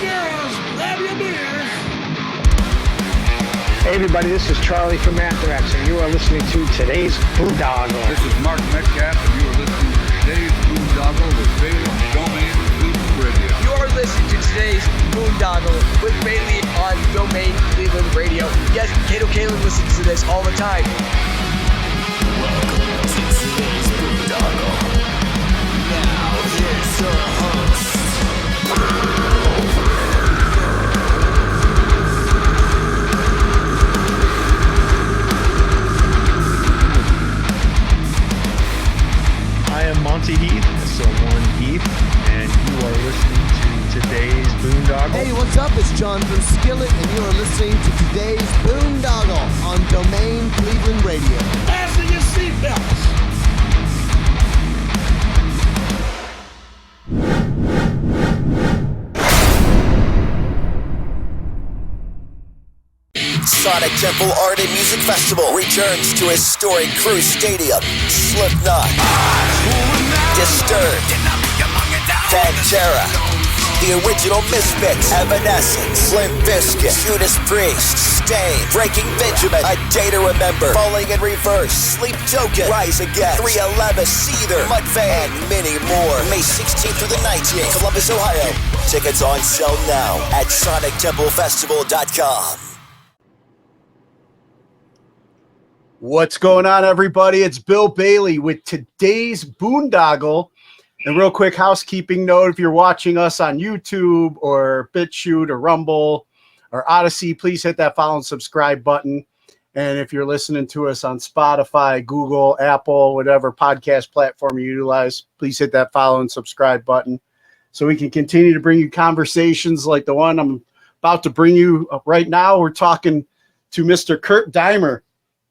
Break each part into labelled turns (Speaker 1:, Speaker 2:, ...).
Speaker 1: girls, grab your beers.
Speaker 2: Hey everybody, this is Charlie from Anthrax, and you are listening to today's Boondoggle.
Speaker 3: This is Mark Metcalf, and you are listening to today's Boondoggle with Bailey on Domain Cleveland Radio.
Speaker 4: You are listening to today's Boondoggle with Bailey on Domain Cleveland Radio. Yes, Kato Kalin listens to this all the time.
Speaker 5: Welcome to today's Boondoggle. Now here's your host.
Speaker 6: I am Monty Heath, so one Heath, and you are listening to today's Boondoggle.
Speaker 7: Hey, what's up? It's John from Skillet, and you are listening to today's Boondoggle on Domain Cleveland Radio.
Speaker 1: Fasten your seatbelts.
Speaker 8: Sonic Temple Art and Music Festival returns to historic Cruise Stadium. Slipknot, Disturbed, Pantera, The Original Misfits, Evanescence, Limp Bizkit, Judas Priest, Stain, Breaking Benjamin, A Day to Remember, Falling in Reverse, Sleep Token, Rise Again, 311, Seether, Mudvayne, and many more. May 16th through the 19th, Columbus, Ohio. Tickets on sale now at SonicTempleFestival.com.
Speaker 9: What's going on, everybody? It's Bill Bailey with today's Boondoggle. And real quick housekeeping note, if you're watching us on YouTube or BitChute or Rumble or Odyssey, please hit that follow and subscribe button. And if you're listening to us on Spotify, Google, Apple, whatever podcast platform you utilize, please hit that follow and subscribe button so we can continue to bring you conversations like the one I'm about to bring you right now. We're talking to Mr. Kurt Deimer.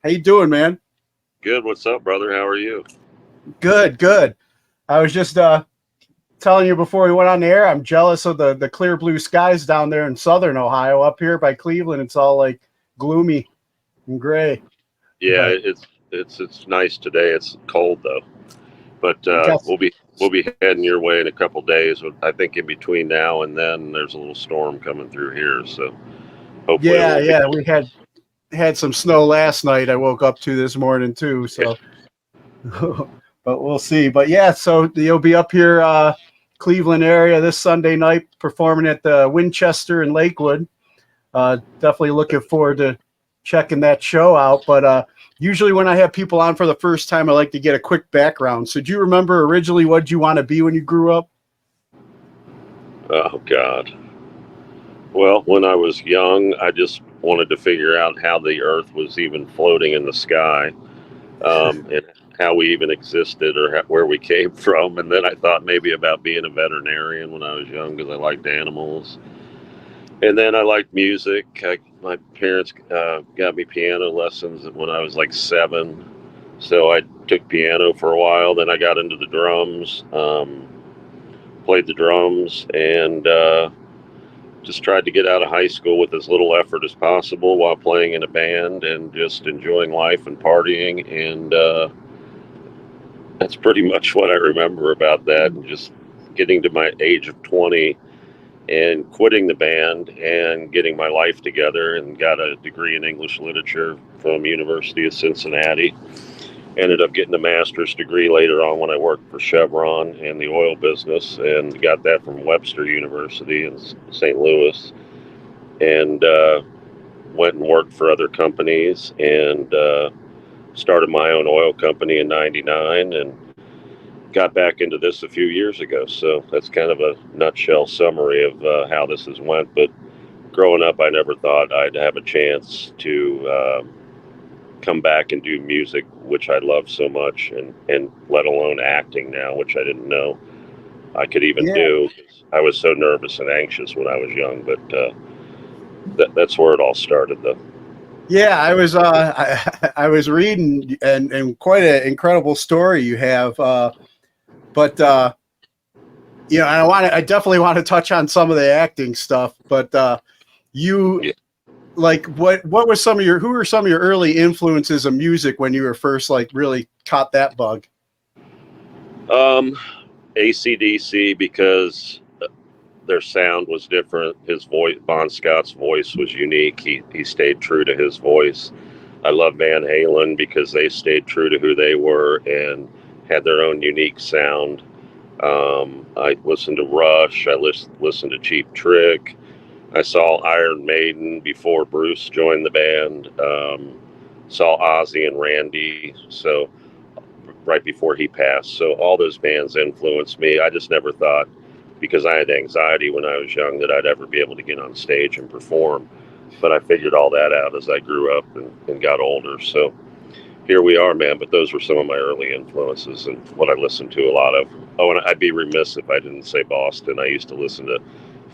Speaker 9: How you doing, man?
Speaker 10: Good. What's up, brother? How are you?
Speaker 9: Good. I was just telling you before we went on the air, I'm jealous of the clear blue skies down there in southern Ohio. Up here by Cleveland, it's all like gloomy and gray.
Speaker 10: Yeah, it's nice today. It's cold though, but we'll be heading your way in a couple days. I think in between now and then, there's a little storm coming through here. So hopefully,
Speaker 9: we had some snow last night. I woke up to this morning too. So. But we'll see. But yeah, so you'll be up here, Cleveland area this Sunday night, performing at the Winchester in Lakewood. Definitely looking forward to checking that show out. But usually when I have people on for the first time, I like to get a quick background. So do you remember originally what you want to be when you grew up?
Speaker 10: Oh God. Well, when I was young, I just wanted to figure out how the Earth was even floating in the sky. And how we even existed or where we came from. And then I thought maybe about being a veterinarian when I was young because I liked animals. And then I liked music. My parents got me piano lessons when I was like 7. So I took piano for a while. Then I got into the drums, played the drums, and just tried to get out of high school with as little effort as possible while playing in a band and just enjoying life and partying. And that's pretty much what I remember about that. And just getting to my age of 20 and quitting the band and getting my life together, and got a degree in English literature from University of Cincinnati. Ended up getting a master's degree later on when I worked for Chevron in the oil business, and got that from Webster University in St. Louis, and went and worked for other companies, and started my own oil company in '99, and got back into this a few years ago. So that's kind of a nutshell summary of how this has went. But growing up, I never thought I'd have a chance to come back and do music, which I love so much, and let alone acting now, which I didn't know I could even do. I was so nervous and anxious when I was young, but that's where it all started, though.
Speaker 9: Yeah, I was reading, and quite an incredible story you have. But I definitely want to touch on some of the acting stuff. But like, what were who were some of your early influences of music when you were first really caught that bug?
Speaker 10: AC/DC, because their sound was different. His voice, Bon Scott's voice, was unique. He stayed true to his voice. I love Van Halen because they stayed true to who they were and had their own unique sound. I listened to Rush. I listened to Cheap Trick. I saw Iron Maiden before Bruce joined the band. Saw Ozzy and Randy. So right before he passed. So all those bands influenced me. I just never thought, because I had anxiety when I was young, that I'd ever be able to get on stage and perform. But I figured all that out as I grew up and got older. So here we are, man. But those were some of my early influences and what I listened to a lot of. Oh, and I'd be remiss if I didn't say Boston. I used to listen to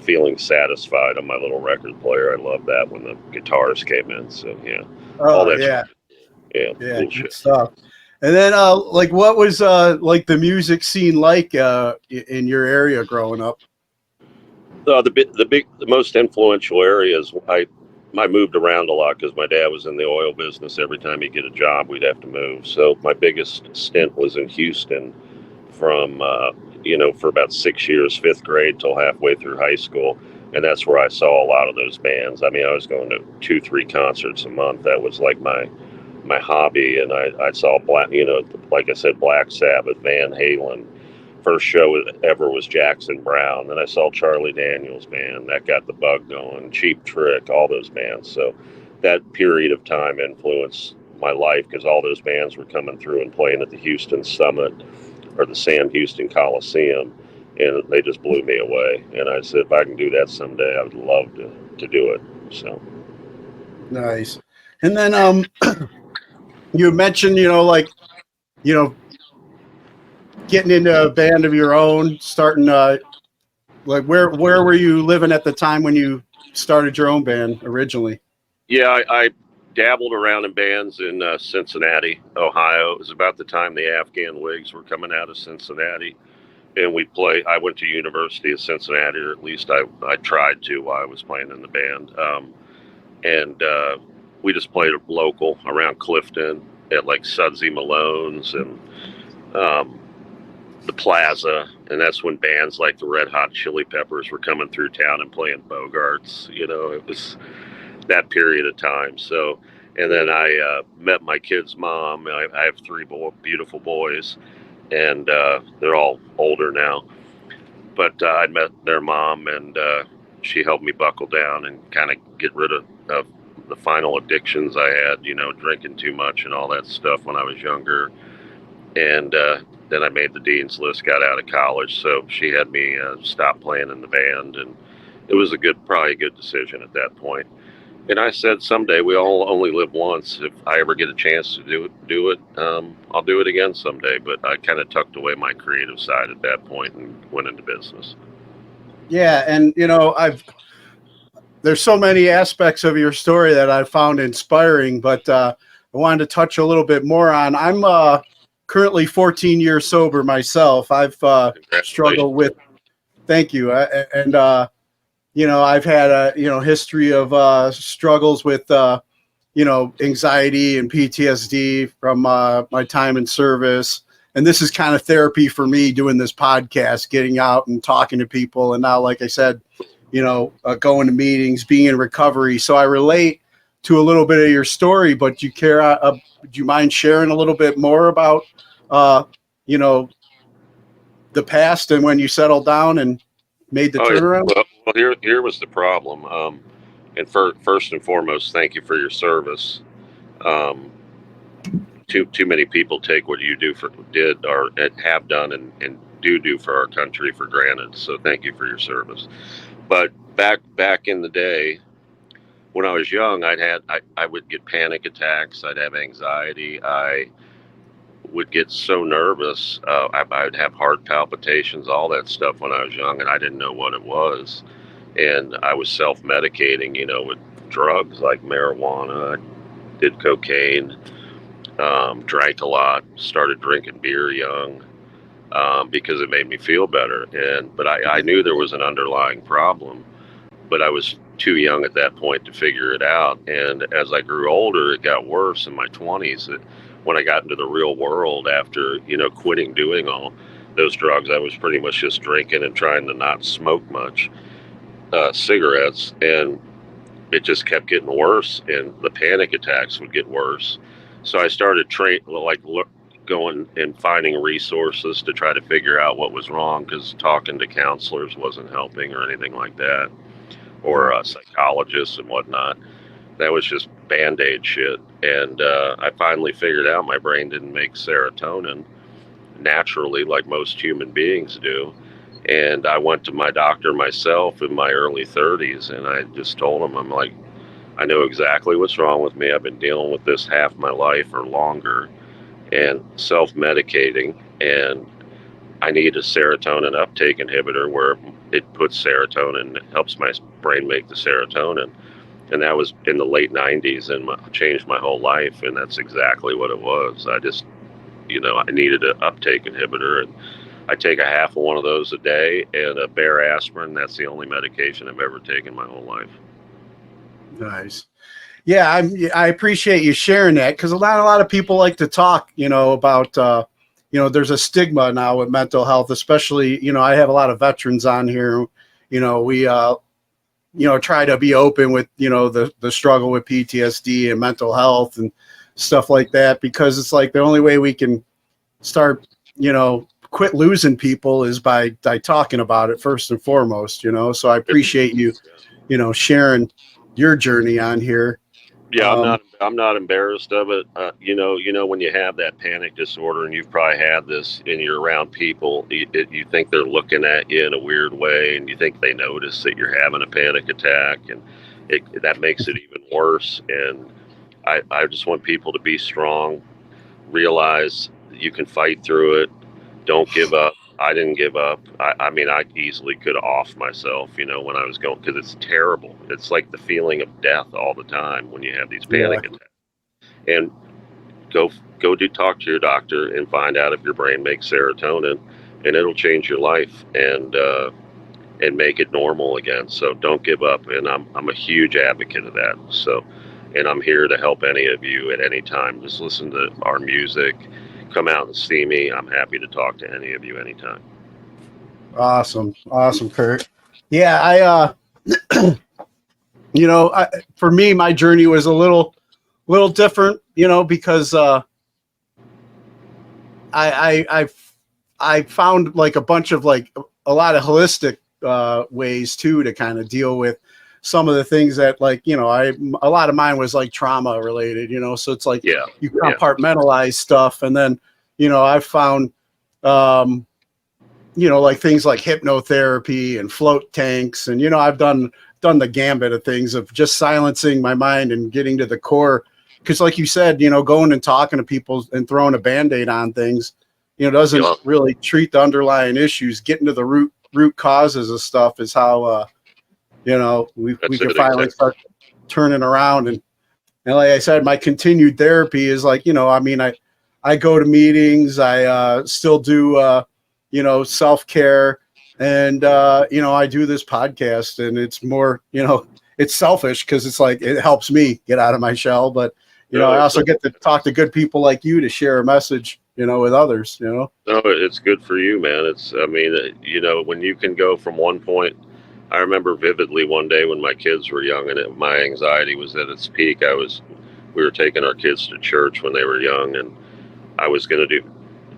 Speaker 10: Feeling Satisfied on my little record player. I loved that when the guitars came in. So, yeah.
Speaker 9: Oh,
Speaker 10: all that
Speaker 9: yeah.
Speaker 10: Shit.
Speaker 9: Yeah,
Speaker 10: Cool
Speaker 9: good
Speaker 10: shit.
Speaker 9: stuff. And then, like, what was like the music scene like in your area growing up?
Speaker 10: The most influential areas. I moved around a lot because my dad was in the oil business. Every time he'd get a job, we'd have to move. So my biggest stint was in Houston from for about 6 years, 5th grade till halfway through high school, and that's where I saw a lot of those bands. I mean, I was going to 2-3 concerts a month. That was like my hobby, and I saw like I said, Black Sabbath, Van Halen. First show ever was Jackson Browne. Then I saw Charlie Daniels Band. That got the bug going. Cheap Trick, all those bands. So that period of time influenced my life because all those bands were coming through and playing at the Houston Summit or the Sam Houston Coliseum, and they just blew me away. And I said, if I can do that someday, I would love to do it. So
Speaker 9: nice. And then you mentioned, getting into a band of your own, starting like where were you living at the time when you started your own band originally?
Speaker 10: yeah, I dabbled around in bands in Cincinnati, Ohio. It was about the time the Afghan Wigs were coming out of Cincinnati, and I went to University of Cincinnati, or at least I tried to while I was playing in the band, and we just played local around Clifton at like Sudsy Malone's and the Plaza, and that's when bands like the Red Hot Chili Peppers were coming through town and playing Bogarts. It was that period of time. So, and then I met my kid's mom. I have 3 beautiful boys, and they're all older now. But I met their mom, and she helped me buckle down and kind of get rid of the final addictions I had, drinking too much and all that stuff when I was younger. And then I made the dean's list, got out of college. So she had me stop playing in the band, and it was probably a good decision at that point. And I said, someday, we all only live once. If I ever get a chance to do it, I'll do it again someday. But I kind of tucked away my creative side at that point and went into business.
Speaker 9: Yeah, and there's so many aspects of your story that I found inspiring, but I wanted to touch a little bit more on. I'm currently 14 years sober myself. I've struggled with. Thank you, and I've had a history of struggles with anxiety and PTSD from my time in service. And this is kind of therapy for me, doing this podcast, getting out and talking to people. And now, like I said, going to meetings, being in recovery. So I relate to a little bit of your story, but do you mind sharing a little bit more about, the past and when you settled down and made the turnaround?
Speaker 10: Well, here was the problem. And first and foremost, thank you for your service. Too many people take what you did or have done and do for our country for granted. So thank you for your service. But back in the day, when I was young, I would get panic attacks. I'd have anxiety. I would get so nervous. I would have heart palpitations, all that stuff when I was young, and I didn't know what it was. And I was self-medicating, with drugs like marijuana. I did cocaine. Drank a lot, started drinking beer young because it made me feel better. But I knew there was an underlying problem, but I was too young at that point to figure it out. And as I grew older, it got worse in my 20s. When I got into the real world after, quitting doing all those drugs, I was pretty much just drinking and trying to not smoke much. cigarettes, and it just kept getting worse, and the panic attacks would get worse. So I started going and finding resources to try to figure out what was wrong, because talking to counselors wasn't helping or anything like that, or psychologists and whatnot. That was just Band-Aid shit. And I finally figured out my brain didn't make serotonin naturally like most human beings do. And I went to my doctor myself in my early 30s, and I just told him, I'm like, I know exactly what's wrong with me. I've been dealing with this half my life or longer, and self-medicating, and I need a serotonin uptake inhibitor where it puts serotonin, helps my brain make the serotonin. And that was in the late 90s, and changed my whole life, and that's exactly what it was. I just, I needed an uptake inhibitor, and I take a half of one of those a day, and a bare aspirin. That's the only medication I've ever taken my whole life.
Speaker 9: Nice. Yeah, I appreciate you sharing that, because not a lot of people like to talk, about, there's a stigma now with mental health, especially, I have a lot of veterans on here. We, try to be open with, the struggle with PTSD and mental health and stuff like that, because it's like the only way we can start, quit losing people is by talking about it first and foremost, so I appreciate you, sharing your journey on here.
Speaker 10: Yeah, I'm not embarrassed of it. When you have that panic disorder, and you've probably had this, and you're around people, you think they're looking at you in a weird way, and you think they notice that you're having a panic attack, and that makes it even worse. And I just want people to be strong, realize that you can fight through it. Don't give up. I didn't give up. I mean, I easily could off myself, when I was going, because it's terrible. It's like the feeling of death all the time when you have these panic attacks. And go talk to your doctor and find out if your brain makes serotonin, and it'll change your life and make it normal again. So don't give up. And I'm a huge advocate of that. So, and I'm here to help any of you at any time. Just listen to our music. Come out and see me. I'm happy to talk to any of you anytime.
Speaker 9: Awesome, Kurt. Yeah, for me, my journey was a little different, because I found like a bunch of a lot of holistic ways too to kind of deal with some of the things that a lot of mine was like trauma related, so it's like you compartmentalize stuff. And then, I found, like things like hypnotherapy and float tanks. And, I've done the gambit of things of just silencing my mind and getting to the core. Because like you said, going and talking to people and throwing a Band-Aid on things, doesn't really treat the underlying issues. Getting to the root causes of stuff is how, we can finally start turning around. And like I said, my continued therapy is like, I go to meetings, I still do, self-care, and, I do this podcast, and it's more, it's selfish because it's like, it helps me get out of my shell. But, I also get to talk to good people like you to share a message, with others, No,
Speaker 10: it's good for you, man. When you can go from one point. I remember vividly one day when my kids were young, and my anxiety was at its peak. We were taking our kids to church when they were young, and I was going to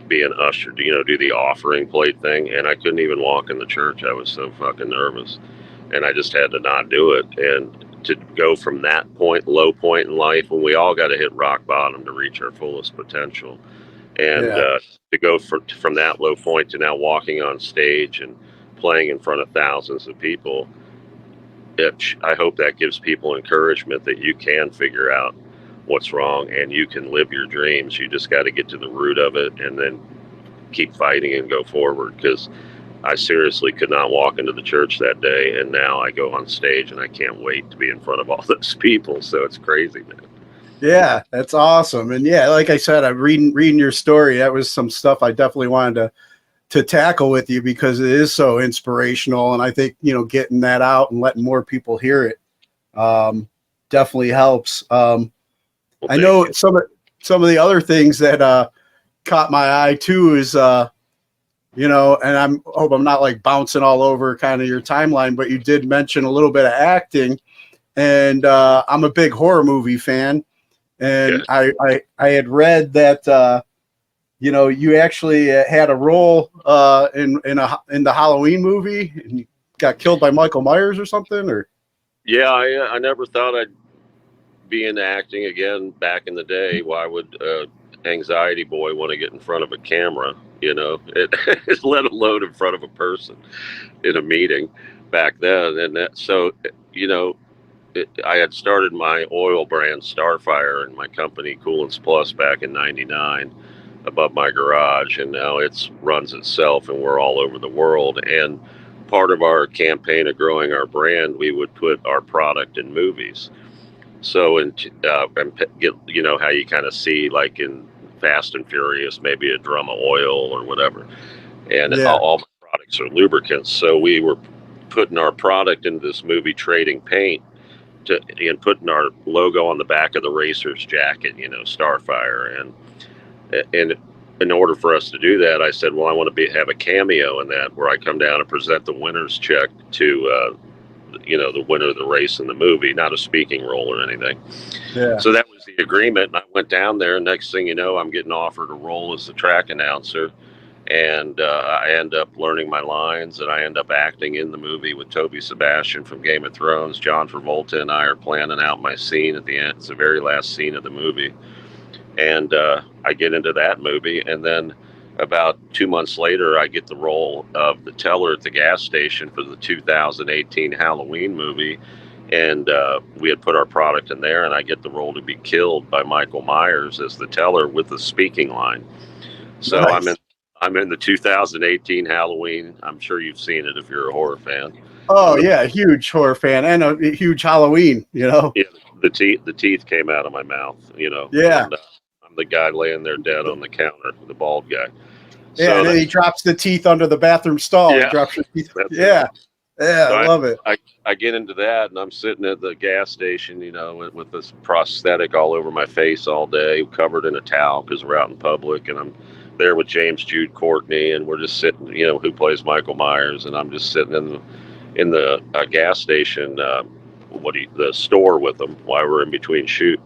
Speaker 10: be an usher, do the offering plate thing, and I couldn't even walk in the church. I was so fucking nervous, and I just had to not do it. And to go from that low point in life, when we all got to hit rock bottom to reach our fullest potential, and to go from that low point to now walking on stage and playing in front of thousands of people, I hope that gives people encouragement that you can figure out what's wrong and you can live your dreams. You just got to get to the root of it and then keep fighting and go forward, because I seriously could not walk into the church that day, and now I go on stage and I can't wait to be in front of all those people. So it's crazy, man.
Speaker 9: Yeah, that's awesome. And yeah, like I said, I'm reading your story. That was some stuff I definitely wanted to tackle with you, because it is so inspirational. And I think, getting that out and letting more people hear it definitely helps. I know some of the other things that caught my eye too is, and hope I'm not like bouncing all over kind of your timeline, but you did mention a little bit of acting, and I'm a big horror movie fan, and I had read that you actually had a role in the Halloween movie, and you got killed by Michael Myers or something, or
Speaker 10: Yeah, I never thought I'd be into acting again back in the day. Why would anxiety boy want to get in front of a camera, let alone in front of a person in a meeting back then? And I had started my oil brand StarFire and my company Coolants Plus back in '99 above my garage, and now it runs itself, and we're all over the world. And part of our campaign of growing our brand, we would put our product in movies. So, and get, how you kind of see like in Fast and Furious, maybe a drum of oil or whatever. And all my products are lubricants. So we were putting our product into this movie, trading paint, and putting our logo on the back of the racer's jacket, StarFire. And in order for us to do that, I said, well, I want to have a cameo in that, where I come down and present the winner's check to the winner of the race in the movie, not a speaking role or anything.
Speaker 9: Yeah.
Speaker 10: So that was the agreement. And I went down there, and next thing you know, I'm getting offered a role as the track announcer. And I end up learning my lines, and I end up acting in the movie with Toby Sebastian from Game of Thrones. John Travolta and I are planning out my scene at the end. It's the very last scene of the movie. And I get into that movie, and then about 2 months later, I get the role of the teller at the gas station for the 2018 Halloween movie. And we had put our product in there, and I get the role to be killed by Michael Myers as the teller with the speaking line. So nice. I'm in the 2018 Halloween. I'm sure you've seen it if you're a horror fan.
Speaker 9: Oh yeah, huge horror fan, and a huge Halloween.
Speaker 10: Yeah, the teeth came out of my mouth.
Speaker 9: Yeah.
Speaker 10: And, I'm the guy laying there dead on the counter, the bald guy.
Speaker 9: Yeah, and then he drops the teeth under the bathroom stall.
Speaker 10: Yeah.
Speaker 9: He drops the teeth. Yeah. Yeah, so I love it.
Speaker 10: I get into that, and I'm sitting at the gas station, with this prosthetic all over my face all day, covered in a towel because we're out in public, and I'm there with James Jude Courtney, and we're just sitting, who plays Michael Myers, and I'm just sitting in the gas station, the store with them while we're in between shots.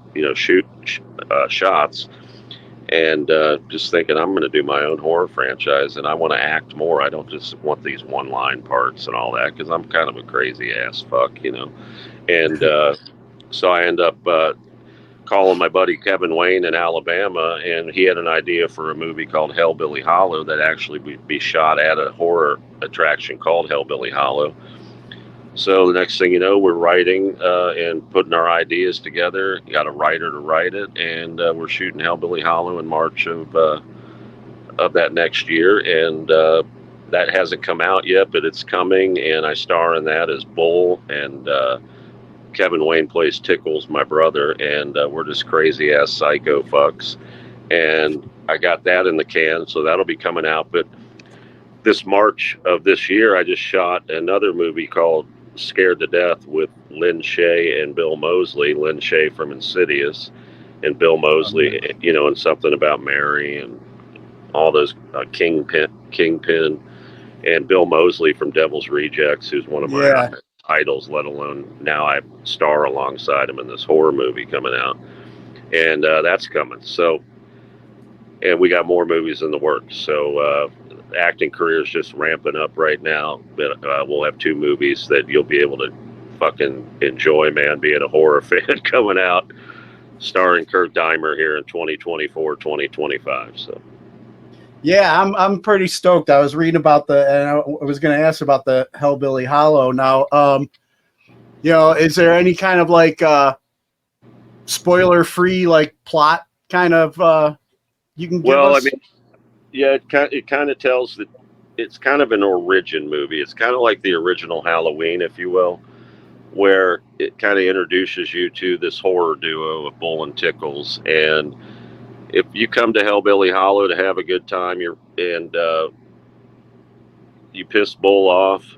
Speaker 10: And just thinking, I'm going to do my own horror franchise, and I want to act more. I don't just want these one-line parts and all that, because I'm kind of a crazy-ass fuck, And so I end up calling my buddy Kevin Wayne in Alabama, and he had an idea for a movie called Hellbilly Hollow that actually would be shot at a horror attraction called Hellbilly Hollow. So the next thing you know, we're writing and putting our ideas together. Got a writer to write it, and we're shooting Hellbilly Hollow in March of that next year. And that hasn't come out yet, but it's coming. And I star in that as Bull, and Kevin Wayne plays Tickles, my brother, and we're just crazy ass psycho fucks. And I got that in the can, so that'll be coming out. But this March of this year, I just shot another movie called Scared to Death with Lynn Shay and Bill Moseley. Lynn Shay from Insidious, and Bill Moseley, and something about Mary and all those Kingpin, and Bill Moseley from Devil's Rejects, who's one of my idols, let alone now I star alongside him in this horror movie coming out. And that's coming. So, and we got more movies in the works. So, acting career is just ramping up right now, but we'll have 2 movies that you'll be able to fucking enjoy, man, being a horror fan, coming out, starring Kurt Deimer here in 2024, 2025. So
Speaker 9: yeah, I'm pretty stoked. I was reading about and I was going to ask about the Hellbilly Hollow. Now, is there any kind of like spoiler free like plot kind of you can give us?
Speaker 10: Yeah, it kind of tells that it's kind of an origin movie. It's kind of like the original Halloween, if you will, where it kind of introduces you to this horror duo of Bull and Tickles. And if you come to Hellbilly Hollow to have a good time, you piss Bull off,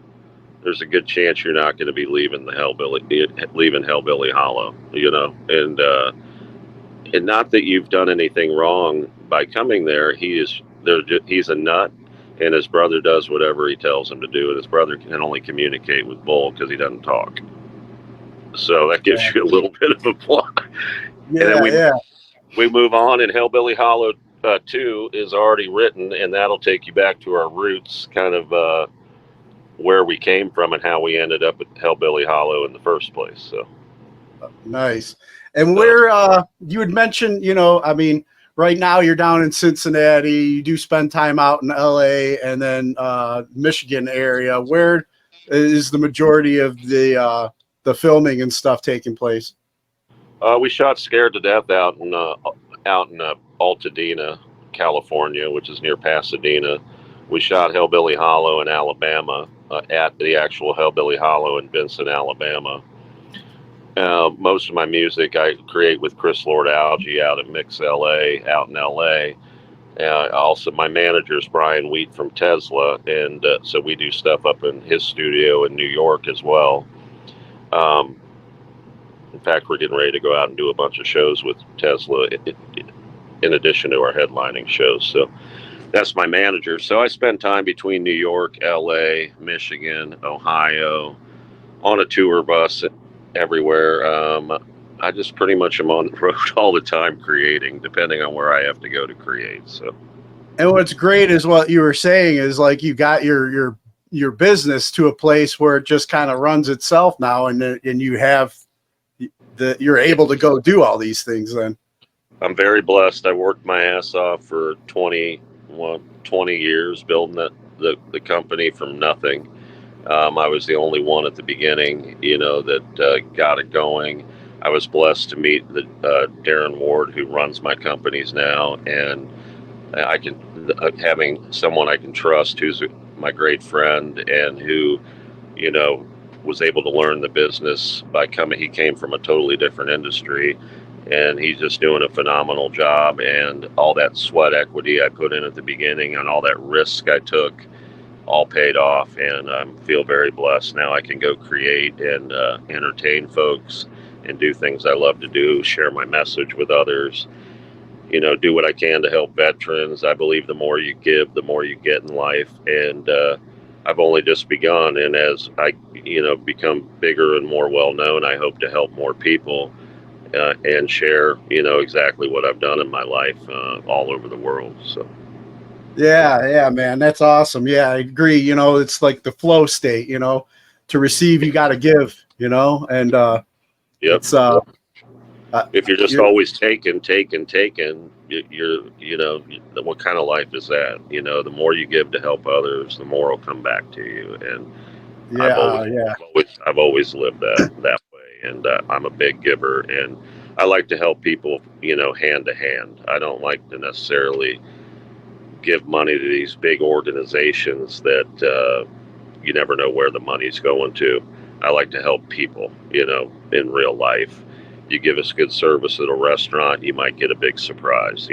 Speaker 10: there's a good chance you're not going to be leaving Hellbilly Hollow, and not that you've done anything wrong by coming there. He's a nut, and his brother does whatever he tells him to do, and his brother can only communicate with Bull because he doesn't talk. So that gives you a little bit of a plot.
Speaker 9: Yeah,
Speaker 10: and then
Speaker 9: yeah.
Speaker 10: we move on, and Hellbilly Hollow 2 is already written, and that'll take you back to our roots, kind of where we came from and how we ended up at Hellbilly Hollow in the first place. So
Speaker 9: nice. And where you had mentioned, I mean, right now you're down in Cincinnati. You do spend time out in LA and then Michigan area. Where is the majority of the filming and stuff taking place?
Speaker 10: We shot Scared to Death out in Altadena, California, which is near Pasadena. We shot Hellbilly Hollow in Alabama, at the actual Hellbilly Hollow in Vincent, Alabama. Most of my music I create with Chris Lord Algae out at Mix LA, out in LA. Also, my manager is Brian Wheat from Tesla, and so we do stuff up in his studio in New York as well. In fact, we're getting ready to go out and do a bunch of shows with Tesla in addition to our headlining shows. So that's my manager. So I spend time between New York, LA, Michigan, Ohio, on a tour bus everywhere. I just pretty much am on the road all the time creating, depending on where I have to go to create. So,
Speaker 9: and what's great is what you were saying is like you got your business to a place where it just kind of runs itself now, and you have you're able to go do all these things. Then
Speaker 10: I'm very blessed. I worked my ass off for 20 years building the company from nothing. I was the only one at the beginning, that got it going. I was blessed to meet Darren Ward, who runs my companies now, and having someone I can trust, who's my great friend, and who, was able to learn the business by coming. He came from a totally different industry, and he's just doing a phenomenal job. And all that sweat equity I put in at the beginning and all that risk I took all paid off, and I feel very blessed. Now I can go create and entertain folks and do things I love to do, share my message with others, do what I can to help veterans. I believe the more you give, the more you get in life. And I've only just begun. And as I, become bigger and more well-known, I hope to help more people and share, exactly what I've done in my life all over the world. So.
Speaker 9: Yeah, man, that's awesome. Yeah, I agree. It's like the flow state, to receive, you got to give, and
Speaker 10: yep.
Speaker 9: It's
Speaker 10: if you're just always taking, you're, what kind of life is that? The more you give to help others, the more will come back to you. And I've always lived that way. And I'm a big giver, and I like to help people, hand to hand. I don't like to necessarily give money to these big organizations that you never know where the money's going to. I like to help people, in real life. You give us good service at a restaurant, you might get a big surprise,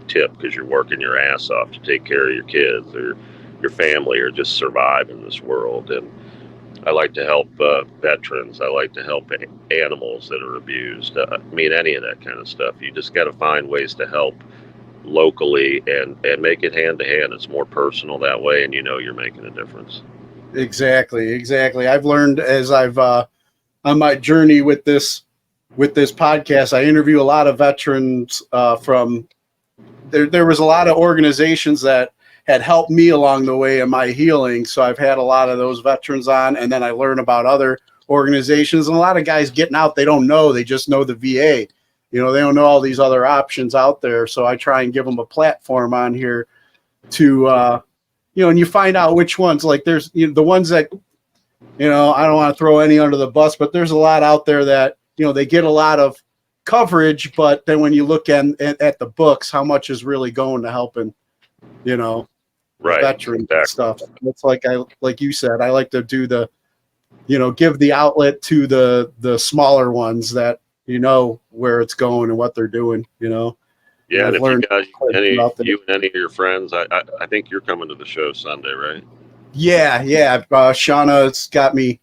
Speaker 10: tip, because you're working your ass off to take care of your kids or your family or just survive in this world. And I like to help veterans. I like to help animals that are abused. Any of that kind of stuff. You just got to find ways to help locally and make it hand to hand. It's more personal that way, and you're making a difference.
Speaker 9: Exactly. I've learned as I've on my journey with this podcast, I interview a lot of veterans from there was a lot of organizations that had helped me along the way in my healing. So I've had a lot of those veterans on, and then I learn about other organizations, and a lot of guys getting out, they don't know, they just know the VA. They don't know all these other options out there. So I try and give them a platform on here to, and you find out which ones, like there's the ones that, I don't want to throw any under the bus, but there's a lot out there that, they get a lot of coverage, but then when you look at the books, how much is really going to helping,
Speaker 10: right,
Speaker 9: veteran stuff. It's like you said, I like to do the, give the outlet to the smaller ones that, where it's going and what they're doing,
Speaker 10: Yeah, and if you got you and any of your friends, I think you're coming to the show Sunday, right?
Speaker 9: Yeah. Shauna's got me,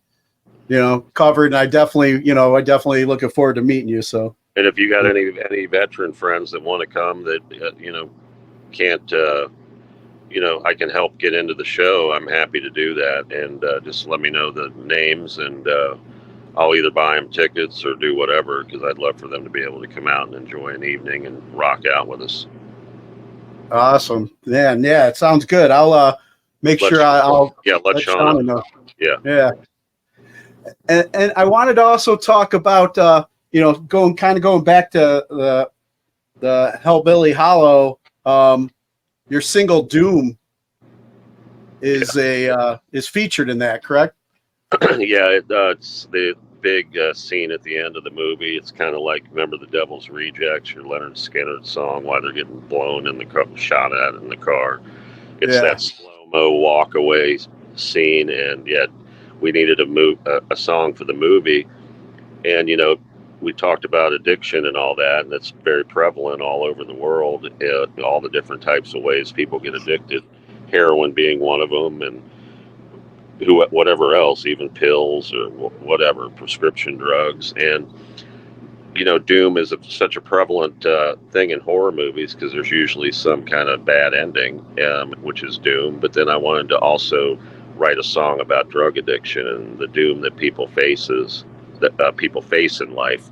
Speaker 9: covered, and I definitely looking forward to meeting you. So,
Speaker 10: and if you got any veteran friends that want to come that can't I can help get into the show, I'm happy to do that. And just let me know the names, and I'll either buy them tickets or do whatever, because I'd love for them to be able to come out and enjoy an evening and rock out with us.
Speaker 9: Awesome. Yeah, it sounds good. I'll make sure I'll
Speaker 10: let Sean
Speaker 9: know.
Speaker 10: Yeah.
Speaker 9: Yeah. And I wanted to also talk about going back to the Hellbilly Hollow. Your single Doom is is featured in that, correct?
Speaker 10: Yeah, it's the big scene at the end of the movie. It's kind of like, remember The Devil's Rejects, your Leonard Skinner song, while they're getting blown in the car, shot at in the car. It's that slow-mo walk away scene, and yet we needed a song for the movie. And we talked about addiction and all that, and it's very prevalent all over the world, all the different types of ways people get addicted, heroin being one of them, and whatever else, even pills or whatever, prescription drugs. And doom is such a prevalent thing in horror movies, because there's usually some kind of bad ending, which is doom. But then I wanted to also write a song about drug addiction and the doom that people face in life,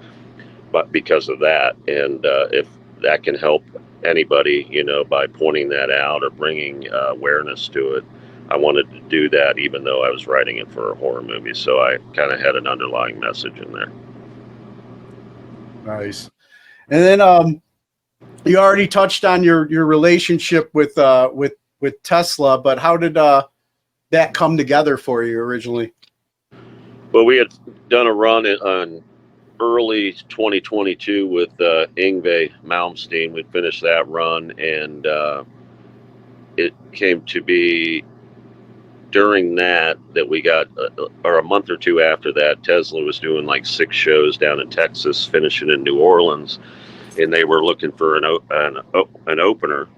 Speaker 10: but because of that. And if that can help anybody, by pointing that out or bringing awareness to it, I wanted to do that, even though I was writing it for a horror movie. So I kind of had an underlying message in there.
Speaker 9: Nice. And then you already touched on your relationship with Tesla, but how did that come together for you originally?
Speaker 10: Well, we had done a run on early 2022 with Yngwie Malmsteen. We'd finished that run, and it came to be during that we got, or a month or two after that, Tesla was doing like 6 shows down in Texas, finishing in New Orleans, and they were looking for an opener,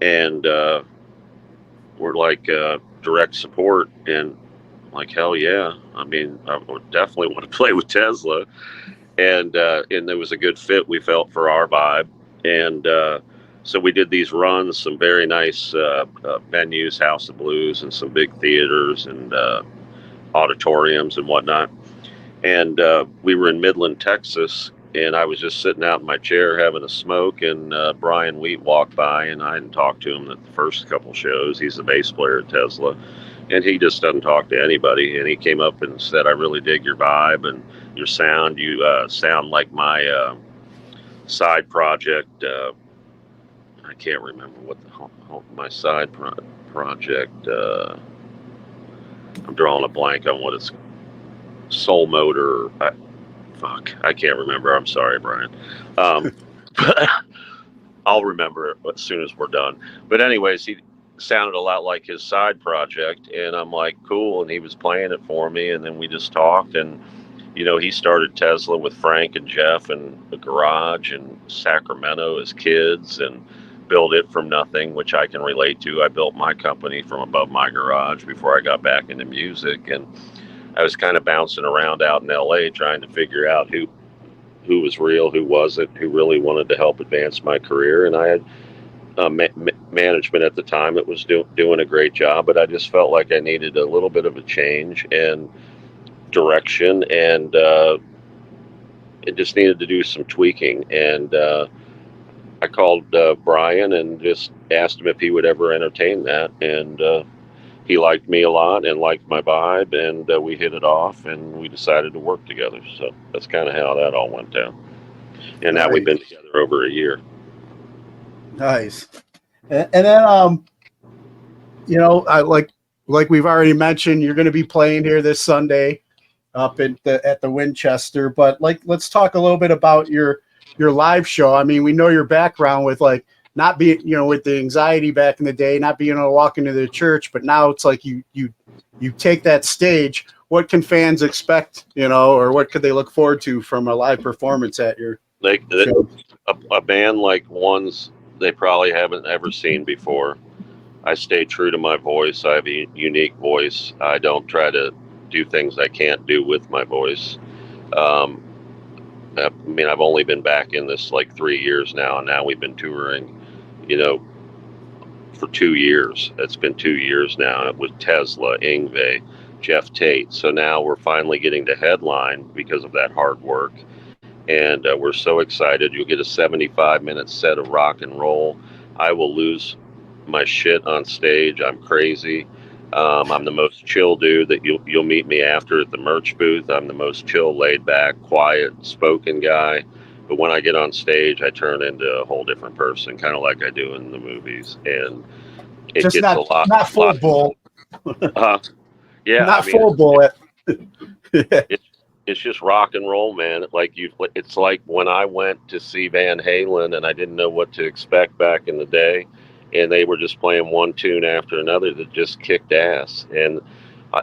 Speaker 10: and we're like direct support, and like, hell yeah. I mean, I would definitely want to play with Tesla, and there was a good fit, we felt, for our vibe. And so we did these runs, some very nice venues, House of Blues, and some big theaters and auditoriums and whatnot. And we were in Midland, Texas, and I was just sitting out in my chair having a smoke, and Brian Wheat walked by, and I hadn't talked to him the first couple shows. He's the bass player at Tesla, and he just doesn't talk to anybody. And he came up and said, "I really dig your vibe and your sound. You sound like my side project." I can't remember what my side project. I'm drawing a blank on what it's. Soul Motor. I can't remember. I'm sorry, Brian. I'll remember it as soon as we're done. But anyways, he sounded a lot like his side project, and I'm like, cool. And he was playing it for me, and then we just talked. And he started Tesla with Frank and Jeff in the garage in Sacramento as kids, and built it from nothing, which I can relate to. I built my company from above my garage before I got back into music, and I was kind of bouncing around out in LA trying to figure out who was real, who wasn't, who really wanted to help advance my career. And I had management at the time that was doing a great job, but I just felt like I needed a little bit of a change and direction, and it just needed to do some tweaking. And I called Brian and just asked him if he would ever entertain that, and he liked me a lot and liked my vibe, and we hit it off, and we decided to work together. So that's kind of how that all went down. And now we've been together over a year. Nice.
Speaker 9: And then, I like we've already mentioned, you're going to be playing here this Sunday up at the Winchester. But let's talk a little bit about your live show. I mean, we know your background with not being, with the anxiety back in the day, not being able to walk into the church, but now it's like you take that stage. What can fans expect, or what could they look forward to from a live performance at your show?
Speaker 10: A band like ones they probably haven't ever seen before. I stay true to my voice. I have a unique voice. I don't try to do things I can't do with my voice. I mean, I've only been back in this 3 years now, and now we've been touring, for 2 years. It's been 2 years now with Tesla, Ingve, Jeff Tate. So now we're finally getting to headline because of that hard work. And we're so excited. You'll get a 75-minute set of rock and roll. I will lose my shit on stage. I'm crazy. I'm the most chill dude that you'll meet me after at the merch booth. I'm the most chill, laid back, quiet, spoken guy. But when I get on stage, I turn into a whole different person, kind of like I do in the movies. And it
Speaker 9: Just
Speaker 10: gets
Speaker 9: not,
Speaker 10: a lot.
Speaker 9: not full bull.
Speaker 10: Yeah,
Speaker 9: Not full bullet.
Speaker 10: It's just rock and roll, man. It's like when I went to see Van Halen and I didn't know what to expect back in the day, and they were just playing one tune after another that just kicked ass. And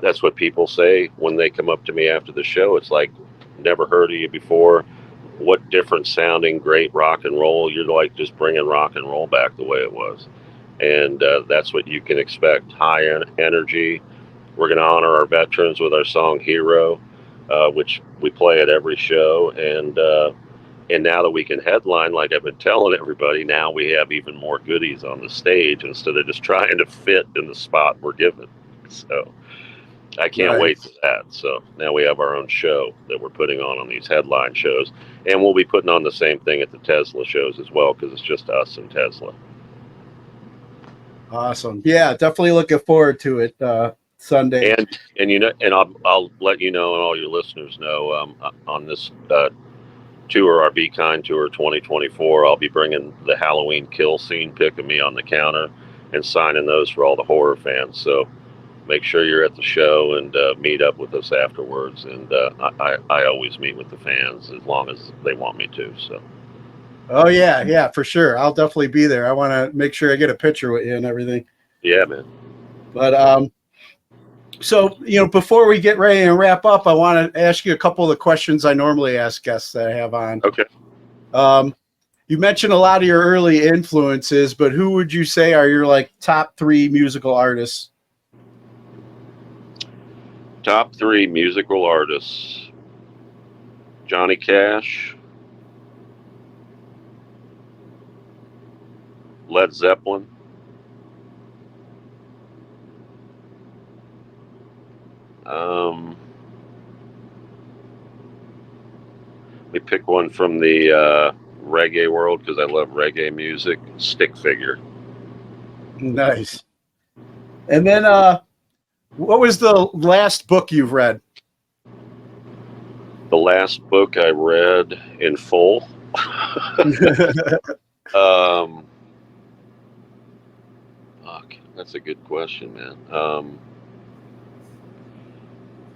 Speaker 10: that's what people say when they come up to me after the show. It's like, never heard of you before. What different sounding great rock and roll. You're like just bringing rock and roll back the way it was. And that's what you can expect. High energy. We're going to honor our veterans with our song Hero, which we play at every show. And now that we can headline, like I've been telling everybody, now we have even more goodies on the stage instead of just trying to fit in the spot we're given. So I can't wait for that. So now we have our own show that we're putting on these headline shows. And we'll be putting on the same thing at the Tesla shows as well, because it's just us and Tesla.
Speaker 9: Awesome. Yeah, definitely looking forward to it Sunday.
Speaker 10: And I'll let you know and all your listeners know on this tour, our Be Kind Tour 2024, I'll be bringing the Halloween kill scene pick of me on the counter and signing those for all the horror fans. So make sure you're at the show and meet up with us afterwards. And I always meet with the fans as long as they want me to. So.
Speaker 9: Oh yeah, for sure. I'll definitely be there. I want to make sure I get a picture with you and everything.
Speaker 10: Yeah, man.
Speaker 9: But so before we get ready and wrap up, I want to ask you a couple of the questions I normally ask guests that I have on.
Speaker 10: Okay.
Speaker 9: You mentioned a lot of your early influences, but who would you say are your top 3 musical artists?
Speaker 10: Top 3 musical artists: Johnny Cash, Led Zeppelin, let me pick one from the reggae world because I love reggae music. Stick Figure.
Speaker 9: Nice. And then what was the last book you've read?
Speaker 10: The last book I read in full. That's a good question, man.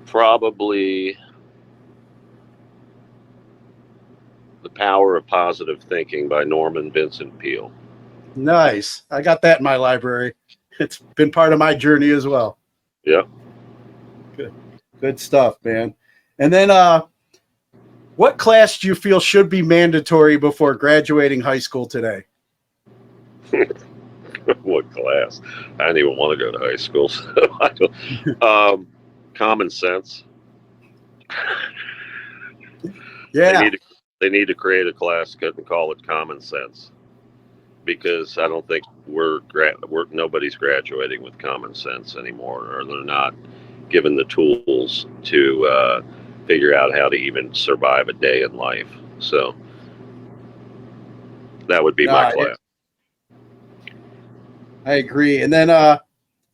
Speaker 10: Probably The Power of Positive Thinking by Norman Vincent Peale.
Speaker 9: Nice. I got that in my library. It's been part of my journey as well.
Speaker 10: Yeah.
Speaker 9: Good stuff, man. And then what class do you feel should be mandatory before graduating high school today?
Speaker 10: What class? I didn't even want to go to high school. So I don't, common sense.
Speaker 9: Yeah.
Speaker 10: They need to create a class and call it common sense, because I don't think nobody's graduating with common sense anymore, or they're not given the tools to figure out how to even survive a day in life. So that would be my class.
Speaker 9: I agree. And then,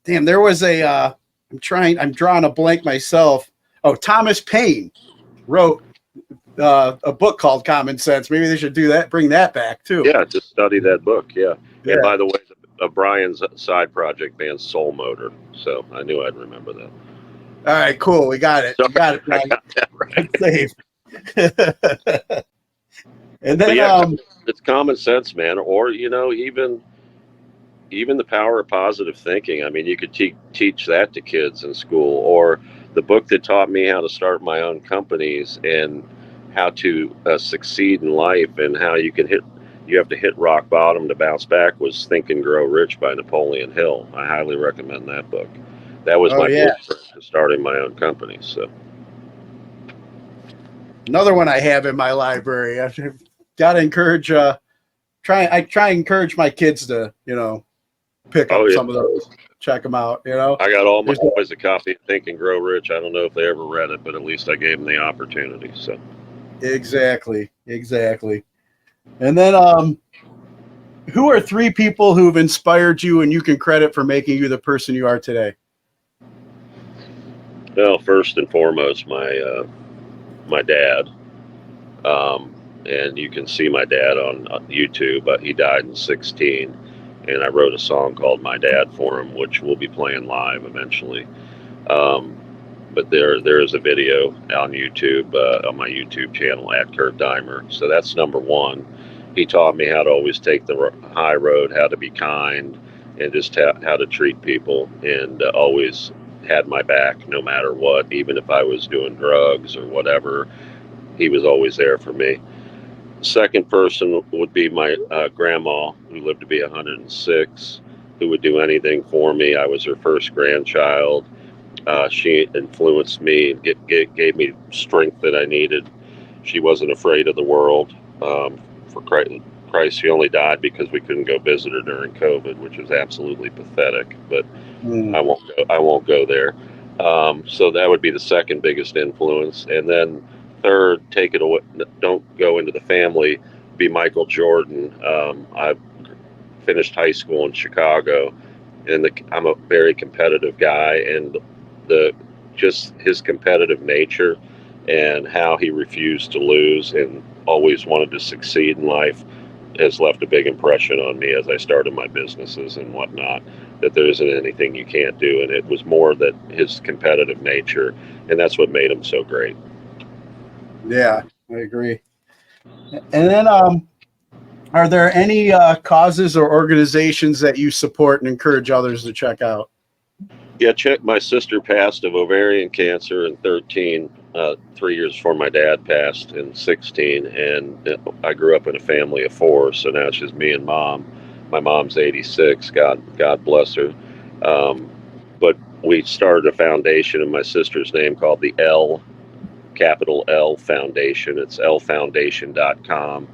Speaker 9: there was I'm drawing a blank myself. Oh, Thomas Paine wrote a book called Common Sense. Maybe they should do that, bring that back too.
Speaker 10: Yeah, just study that book. Yeah. And by the way, Brian's side project band Soul Motor. So I knew I'd remember that.
Speaker 9: All right, cool. We got it.
Speaker 10: Sorry,
Speaker 9: we got it.
Speaker 10: I got that right.
Speaker 9: Safe. And then
Speaker 10: it's common sense, man. Or even the power of positive thinking. I mean, you could teach that to kids in school, or the book that taught me how to start my own companies and how to succeed in life, and how you have to hit rock bottom to bounce back, was Think and Grow Rich by Napoleon Hill. I highly recommend that book. That was my blueprint to starting my own company. So
Speaker 9: another one I have in my library. I've got to encourage. I try and encourage my kids to pick
Speaker 10: Oh,
Speaker 9: up
Speaker 10: yeah.
Speaker 9: some of those, check them out. You know,
Speaker 10: I got all my
Speaker 9: There's-
Speaker 10: boys a copy of Think and Grow Rich. I don't know if they ever read it, but at least I gave them the opportunity. So
Speaker 9: exactly. And then, who are 3 people who've inspired you and you can credit for making you the person you are today?
Speaker 10: well, first and foremost, my dad. And you can see my dad on YouTube. He died in 16, and I wrote a song called "My Dad" for him, which we'll be playing live eventually. But there is a video on YouTube, on my YouTube channel at Kurt Deimer. So that's number one. He taught me how to always take the high road, how to be kind, and just how to treat people, and always had my back no matter what, even if I was doing drugs or whatever. He was always there for me. Second person would be my grandma, who lived to be 106, who would do anything for me. I was her first grandchild. She influenced me and gave me strength that I needed. She wasn't afraid of the world. For Christ, she only died because we couldn't go visit her during COVID, which was absolutely pathetic. But I won't go there. So that would be the second biggest influence, and then third, take it away. Don't go into the family. Be Michael Jordan. I finished high school in Chicago, and I'm a very competitive guy, and just his competitive nature and how he refused to lose and always wanted to succeed in life has left a big impression on me as I started my businesses and whatnot, that there isn't anything you can't do. And it was more that his competitive nature, and that's what made him so great.
Speaker 9: Yeah, I agree. And then, are there any causes or organizations that you support and encourage others to check out?
Speaker 10: Yeah, my sister passed of ovarian cancer in 13, 3 years before my dad passed in 16. And I grew up in a family of 4, so now it's just me and mom. My mom's 86, God bless her. But we started a foundation in my sister's name called the capital L Foundation. It's lfoundation.com.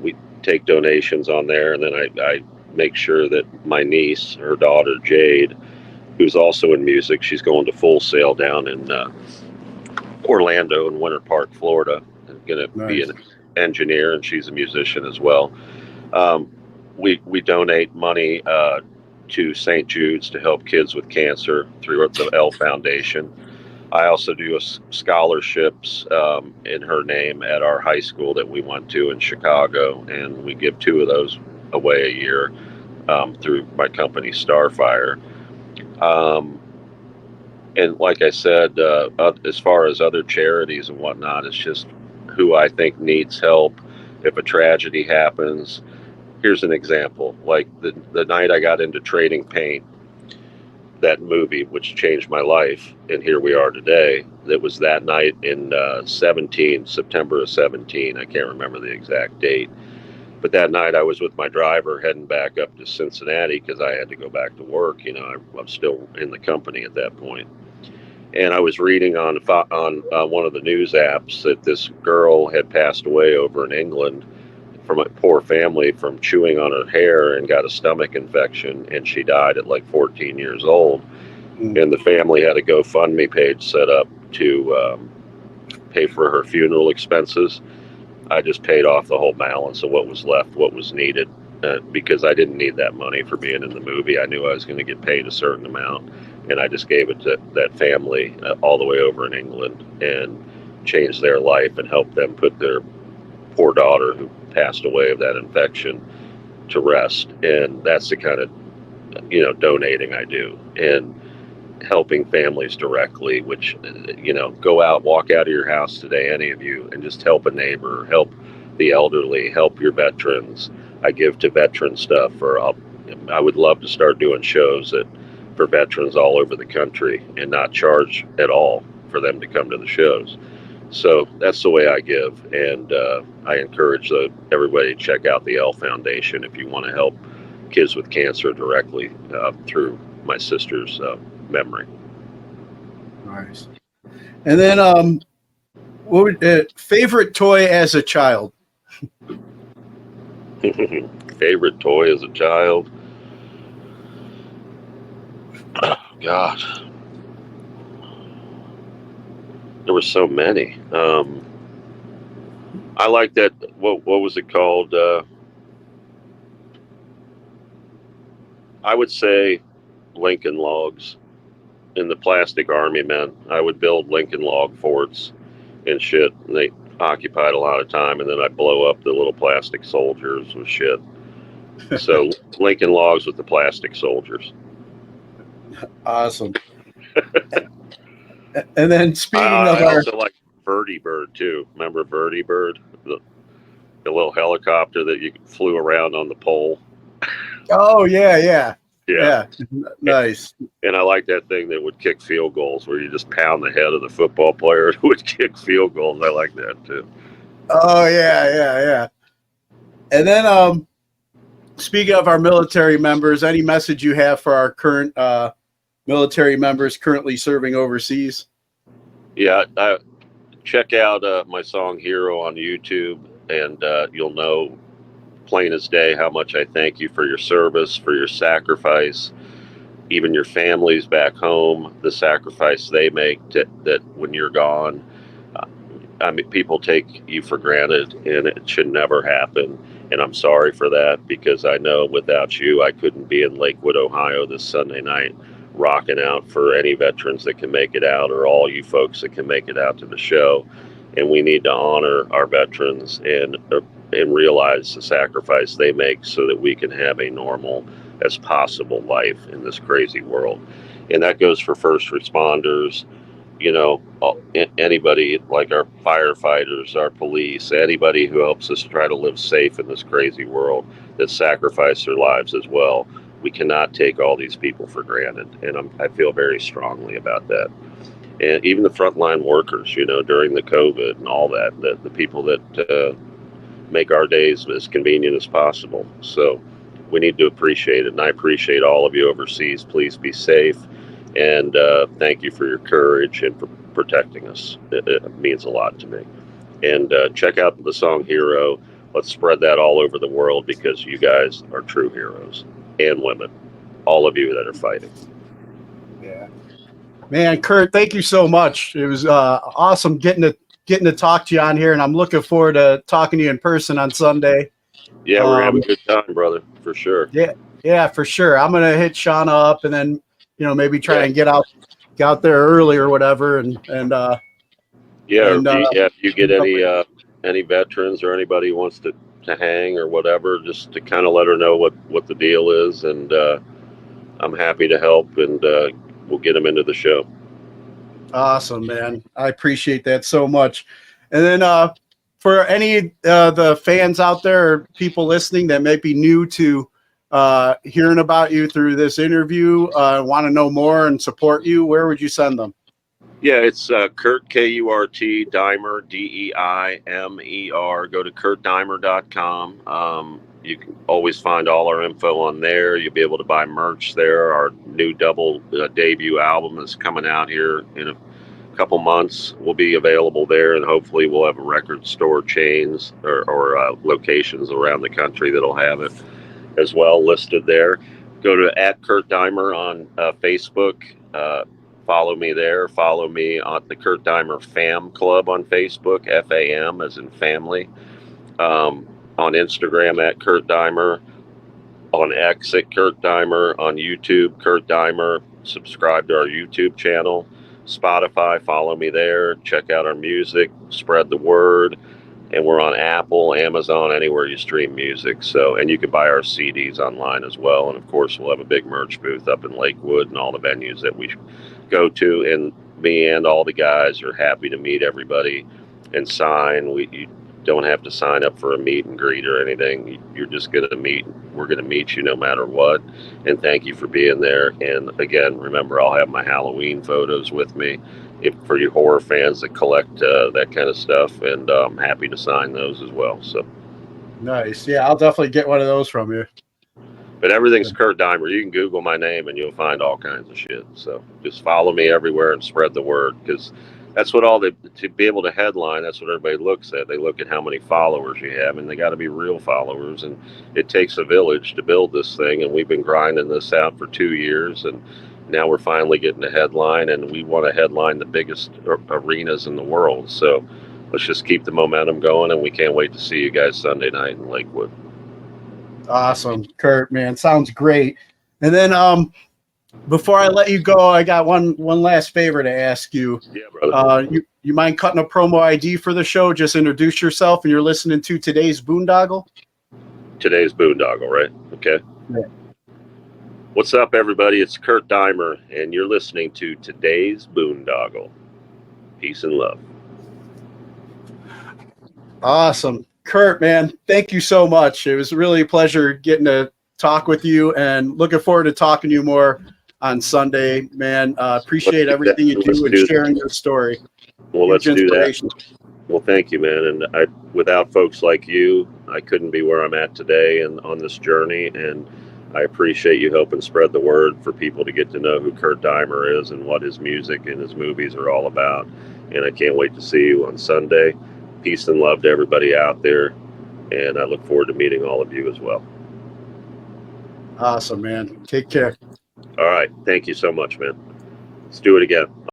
Speaker 10: We take donations on there, and then I make sure that my niece, her daughter Jade, who's also in music, she's going to Full Sail down in Orlando in Winter Park, Florida. Going to be an engineer, and she's a musician as well. We donate money to St. Jude's to help kids with cancer through the L Foundation. I also do scholarships in her name at our high school that we went to in Chicago, and we give 2 of those away a year through my company StarFire. And like I said, as far as other charities and whatnot, it's just who I think needs help. If a tragedy happens, here's an example. Like the night I got into Trading Paint, that movie, which changed my life, and here we are today. That was that night in September of 17. I can't remember the exact date. But that night I was with my driver heading back up to Cincinnati because I had to go back to work. You know, I'm still in the company at that point. And I was reading on one of the news apps that this girl had passed away over in England from a poor family from chewing on her hair and got a stomach infection, and she died at like 14 years old. And the family had a GoFundMe page set up to pay for her funeral expenses. I just paid off the whole balance of what was left, what was needed, because I didn't need that money for being in the movie. I knew I was going to get paid a certain amount, and I just gave it to that family all the way over in England and changed their life and helped them put their poor daughter who passed away of that infection to rest. And that's the kind of, donating I do, and helping families directly, which, go out, walk out of your house today, any of you, and just help a neighbor, help the elderly, help your veterans. I give to veteran stuff, I would love to start doing shows for veterans all over the country and not charge at all for them to come to the shows. So that's the way I give, and I encourage everybody to check out the L Foundation if you want to help kids with cancer directly through my sister's memory.
Speaker 9: Nice. And then, what would favorite toy as a child?
Speaker 10: Favorite toy as a child? God, there were so many. I like that. What was it called? I would say Lincoln Logs in the Plastic Army Men. I would build Lincoln log forts and shit. And they occupied a lot of time, and then I'd blow up the little plastic soldiers with shit. So Lincoln Logs with the plastic soldiers.
Speaker 9: Awesome. And then speaking of
Speaker 10: I
Speaker 9: our,
Speaker 10: also like Birdie Bird too. Remember Birdie Bird, the little helicopter that you flew around on the pole.
Speaker 9: oh yeah.
Speaker 10: Yeah.
Speaker 9: Nice.
Speaker 10: And I like that thing that would kick field goals, where you just pound the head of the football player who would kick field goals. I like that too.
Speaker 9: Oh yeah. And then speaking of our military members, any message you have for our current military members currently serving overseas?
Speaker 10: Yeah, check out my song Hero on YouTube, and you'll know plain as day how much I thank you for your service, for your sacrifice, even your families back home, the sacrifice they make that when you're gone. I mean, people take you for granted, and it should never happen. And I'm sorry for that, because I know without you, I couldn't be in Lakewood, Ohio this Sunday night, rocking out for any veterans that can make it out, or all you folks that can make it out to the show. And we need to honor our veterans and realize the sacrifice they make, so that we can have a normal as possible life in this crazy world. And that goes for first responders, you know, anybody like our firefighters, our police, anybody who helps us try to live safe in this crazy world, that sacrifice their lives as well. We cannot take all these people for granted, and I feel very strongly about that. And even the frontline workers, you know, during the COVID and all that, the people that make our days as convenient as possible. So we need to appreciate it, and I appreciate all of you overseas. Please be safe. And thank you for your courage and for protecting us. It means a lot to me. And check out the song Hero. Let's spread that all over the world, because you guys are true heroes, and women, all of you that are fighting.
Speaker 9: Yeah, man, Kurt, thank you so much. It was awesome getting to talk to you on here, and I'm looking forward to talking to you in person on Sunday.
Speaker 10: Yeah, we're having a good time, brother, for sure.
Speaker 9: Yeah, for sure. I'm gonna hit Shauna up, and then, you know, maybe try and get out there early or whatever, and
Speaker 10: if you get any veterans or anybody who wants to hang or whatever, just to kind of let her know what the deal is, and I'm happy to help, and we'll get them into the show.
Speaker 9: Awesome, man. I appreciate that so much. And then for any the fans out there, or people listening that may be new to hearing about you through this interview, want to know more and support you, where would you send them?
Speaker 10: Yeah, it's Kurt, K-U-R-T, Deimer, D-E-I-M-E-R. Go to kurtdeimer.com. You can always find all our info on there. You'll be able to buy merch there. Our new double debut album is coming out here in a couple months. Will be available there, and hopefully we'll have record store chains or locations around the country that'll have it as well listed there. Go to @KurtDeimer on Facebook. Follow me there. Follow me on the Kurt Deimer Fam Club on Facebook, F-A-M as in family. On Instagram @Kurt Deimer. On X @Kurt Deimer. On YouTube, Kurt Deimer. Subscribe to our YouTube channel. Spotify, follow me there. Check out our music. Spread the word. And we're on Apple, Amazon, anywhere you stream music. So, and you can buy our CDs online as well. And of course, we'll have a big merch booth up in Lakewood and all the venues that we go to. And me and all the guys are happy to meet everybody and sign. You don't have to sign up for a meet and greet or anything. You're just going to meet. We're going to meet you no matter what. And thank you for being there. And again, remember, I'll have my Halloween photos with me. For you horror fans that collect that kind of stuff, and I'm happy to sign those as well. So
Speaker 9: nice. Yeah, I'll definitely get one of those from you.
Speaker 10: But everything's Kurt Deimer. You can Google my name and you'll find all kinds of shit. So just follow me everywhere and spread the word, because that's what to be able to headline, that's what everybody looks at. They look at how many followers you have, and they got to be real followers. And it takes a village to build this thing. And we've been grinding this out for 2 years, and now we're finally getting a headline, and we want to headline the biggest arenas in the world. So let's just keep the momentum going, and we can't wait to see you guys Sunday night in Lakewood.
Speaker 9: Awesome, Kurt, man, sounds great. And then before I let you go, I got one last favor to ask you.
Speaker 10: Yeah, brother.
Speaker 9: You mind cutting a promo ID for the show? Just introduce yourself, and you're listening to today's Boondoggle.
Speaker 10: Today's Boondoggle, right? Okay.
Speaker 9: Yeah.
Speaker 10: What's up, everybody? It's Kurt Deimer, and you're listening to today's Boondoggle. Peace and love.
Speaker 9: Awesome. Kurt, man, thank you so much. It was really a pleasure getting to talk with you, and looking forward to talking to you more on Sunday, man. Appreciate everything you do and sharing your story.
Speaker 10: Well, let's do that. Well, thank you, man. And without folks like you, I couldn't be where I'm at today and on this journey. And I appreciate you helping spread the word for people to get to know who Kurt Deimer is and what his music and his movies are all about. And I can't wait to see you on Sunday. Peace and love to everybody out there. And I look forward to meeting all of you as well.
Speaker 9: Awesome, man. Take care.
Speaker 10: All right. Thank you so much, man. Let's do it again.